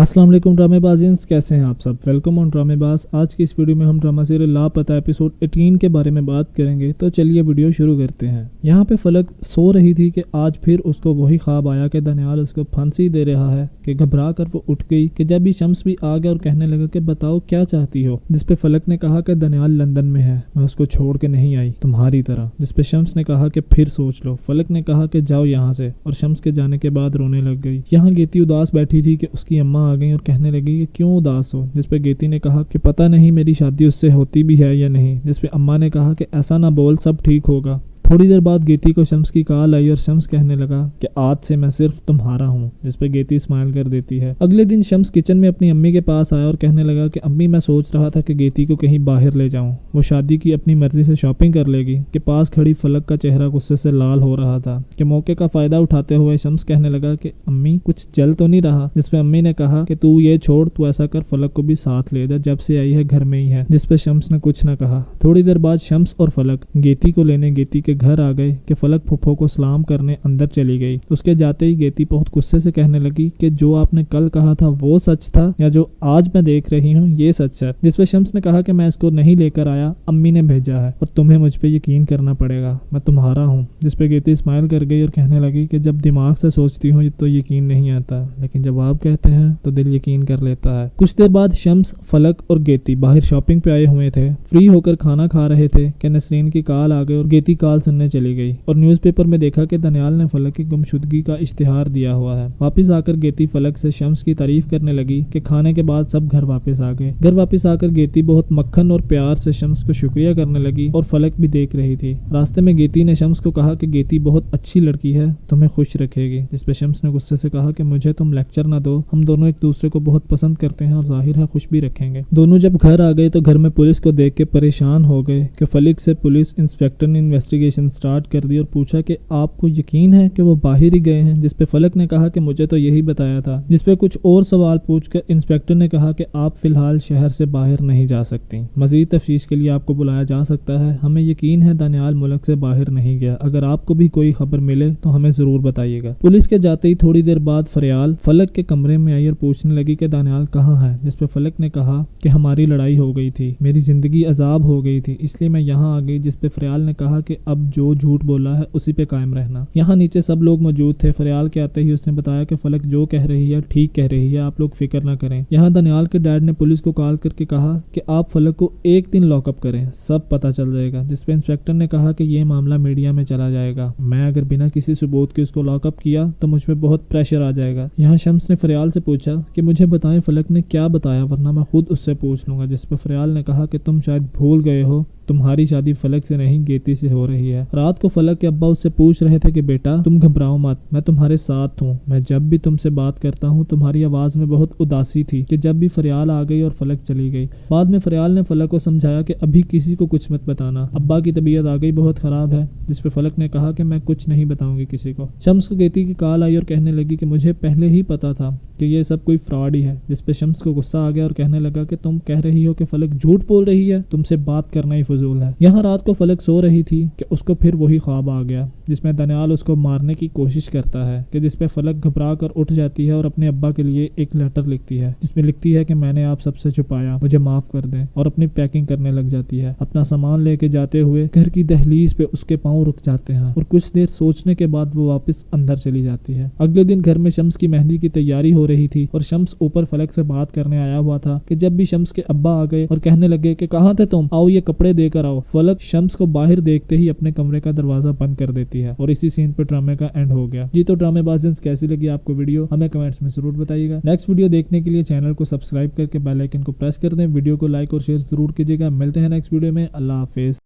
अस्सलाम वालेकुम ड्रामे बाज़िन्स, कैसे हैं आप सब। वेलकम ऑन ड्रामे बाज। आज की इस वीडियो में हम ड्रामा सीरियल लापता एपिसोड 18 के बारे में बात करेंगे। तो चलिए वीडियो शुरू करते हैं। यहाँ पे फलक सो रही थी कि आज फिर उसको वही ख्वाब आया कि दनियाल उसको फांसी दे रहा है कि घबरा कर वो उठ गई कि जब भी शम्स भी आ गया और कहने लगा कि बताओ क्या चाहती हो। जिसपे फलक ने कहा कि दनियाल लंदन में है, मैं उसको छोड़ के नहीं आई तुम्हारी तरह। जिसपे शम्स ने कहा कि फिर सोच लो। फलक ने कहा कि जाओ यहाँ से, और शम्स के जाने के बाद रोने लग गई। यहाँ गेती उदास बैठी थी कि उसकी अम्मा आ गई और कहने लगी कि क्यों उदास हो। जिसपे गेती ने कहा कि पता नहीं मेरी शादी उससे होती भी है या नहीं। जिसपे अम्मा ने कहा कि ऐसा ना बोल, सब ठीक होगा। थोड़ी देर बाद गेती को शम्स की कॉल आई और शम्स कहने लगा कि आज से मैं सिर्फ तुम्हारा हूँ। जिसपे गेती स्माइल कर देती है। अगले दिन शम्स किचन में अपनी अम्मी के पास आया और कहने लगा कि अम्मी मैं सोच रहा था कि गेती को कहीं बाहर ले जाऊं, वो शादी की अपनी मर्जी से शॉपिंग कर लेगी। के पास खड़ी फलक का चेहरा गुस्से से लाल हो रहा था कि मौके का फायदा उठाते हुए शम्स कहने लगा कि अम्मी कुछ जल तो नहीं रहा। जिसपे अम्मी ने कहा कि तू ये छोड़, तू ऐसा कर फलक को भी साथ ले जा, जब से आई है घर में ही है। जिसपे शम्स ने कुछ न कहा। थोड़ी देर बाद शम्स और फलक गेती को लेने गेती के घर आ गए कि फलक फुफ्फो को सलाम करने अंदर चली गई। उसके जाते ही गेती बहुत गुस्से से कहने लगी कि जो आपने कल कहा था वो सच था, या जो आज मैं देख रही हूँ ये सच है। जिसपे शम्स ने कहा कि मैं इसको नहीं लेकर आया, अम्मी ने भेजा है और तुम्हें मुझ पे यकीन करना पड़ेगा, मैं तुम्हारा हूँ। जिसपे गेती स्माइल कर गई और कहने लगी कि जब दिमाग से सोचती हूँ तो यकीन नहीं आता, लेकिन जब आप कहते हैं तो दिल यकीन कर लेता है। कुछ देर बाद शम्स, फलक और गेती बाहर शॉपिंग पे आए हुए थे। फ्री होकर खाना खा रहे थे कि नसरीन की कॉल आ गई और गेती कॉल सुनने चली गई और न्यूज़पेपर में देखा कि दनियाल ने फलक की गुमशुदगी का इश्तिहार दिया हुआ है। वापस आकर गेती फलक से शम्स की तारीफ करने लगी कि खाने के बाद सब घर वापस आ गए। घर वापस आकर गेती बहुत मक्खन और प्यार से शम्स को शुक्रिया करने लगी और फलक भी देख रही थी। रास्ते में गेती ने शम्स को कहा कि गेती बहुत अच्छी लड़की है, तुम्हें खुश रखेगी। जिसपे शम्स ने गुस्से से कहा कि मुझे तुम लेक्चर ना दो, हम दोनों एक दूसरे को बहुत पसंद करते हैं और जाहिर है खुश भी रखेंगे। दोनों जब घर आ गए तो घर में पुलिस को देख के परेशान हो गए कि फलक से पुलिस इंस्पेक्टर ने इन्वेस्टिगेशन स्टार्ट कर दी और पूछा कि आपको यकीन है कि वो बाहर ही गए हैं। जिसपे फलक ने कहा कि मुझे तो यही बताया था। जिसपे कुछ और सवाल पूछकर इंस्पेक्टर ने कहा कि आप फिलहाल शहर से बाहर नहीं जा सकती, मजीद तफ्तीश के लिए आपको बुलाया जा सकता है। हमें यकीन है दनियाल मुल्क से बाहर नहीं गया, अगर आपको भी कोई खबर मिले तो हमें जरूर बताइएगा। पुलिस के जाते ही थोड़ी देर बाद फरियाल फलक के कमरे में आई और पूछने लगी कि दनियाल कहाँ है। जिसपे फलक ने कहा कि हमारी लड़ाई हो गई थी, मेरी जिंदगी अजाब हो गई थी, इसलिए मैं यहाँ आ गई। जिसपे फरियाल ने कहा कि अब जो झूठ बोला है उसी पे कायम रहना। यहाँ नीचे सब लोग मौजूद थे। फरियाल के आते ही उसने बताया कि फलक जो कह रही है ठीक कह रही है, आप लोग फिक्र ना करें। यहाँ दनियाल के डैड ने पुलिस को कॉल करके कहा कि आप फलक को एक दिन लॉकअप करें, सब पता चल जाएगा। जिसपे इंस्पेक्टर ने कहा कि ये मामला मीडिया में चला जाएगा, मैं अगर बिना किसी सबूत के उसको लॉकअप किया तो मुझ पे बहुत प्रेशर आ जाएगा। यहाँ शम्स ने फरियाल से पूछा कि मुझे बताएं फलक ने क्या बताया, वरना मैं खुद उससे पूछ लूंगा। जिसपे फरियाल ने कहा कि तुम शायद भूल गए हो, तुम्हारी शादी फलक से नहीं गेती से हो रही है। रात को फलक के अब्बा उससे पूछ रहे थे कि बेटा तुम घबराओ मत, मैं तुम्हारे साथ हूँ। मैं जब भी तुमसे बात करता हूँ तुम्हारी आवाज में बहुत उदासी थी कि जब भी फरियाल आ गई और फलक चली गई। बाद में फरियाल ने फलक को समझाया कि अभी किसी को कुछ मत बताना, अब्बा की तबीयत आ गई बहुत खराब है। जिसपे फलक ने कहा कि मैं कुछ नहीं बताऊंगी किसी को। शम्स को गेती की कॉल आई और कहने लगी कि मुझे पहले ही पता था कि ये सब कोई फ्रॉड ही है। जिसपे शम्स को गुस्सा आ गया और कहने लगा कि तुम कह रही हो कि फलक झूठ बोल रही है, तुमसे बात करना ही फजूल है। यहाँ रात को फलक सो रही थी कि उसको फिर वही ख्वाब आ गया जिसमें दनियाल उसको मारने की कोशिश करता है कि जिसपे फलक घबरा कर उठ जाती है और अपने अब्बा के लिए एक लेटर लिखती है जिसमें लिखती है कि मैंने आप सबसे छुपाया, मुझे माफ कर दें, और अपनी पैकिंग करने लग जाती है। अपना सामान लेके जाते हुए घर की दहलीज पे उसके पाँव रुक जाते हैं और कुछ देर सोचने के बाद वो वापस अंदर चली जाती है। अगले दिन घर में शम्स की मेहंदी की तैयारी हो रही थी और शम्स ऊपर फलक से बात करने आया हुआ था कि जब भी शम्स के अब्बा आ गए और कहने लगे कि कहाँ थे तुम, आओ ये कपड़े देकर आओ। फलक शम्स को बाहर देखते ही अपने कमरे का दरवाजा बंद कर देती है और इसी सीन पे ड्रामे का एंड हो गया। जी तो ड्रामे बाज़िन्स कैसी लगी आपको वीडियो, हमें कमेंट्स में जरूर बताइएगा। नेक्स्ट वीडियो देखने के लिए चैनल को सब्सक्राइब करके बेल आइकन को प्रेस कर दें। वीडियो को लाइक और शेयर जरूर कीजिएगा। मिलते हैं नेक्स्ट वीडियो में। अल्लाह हाफिज।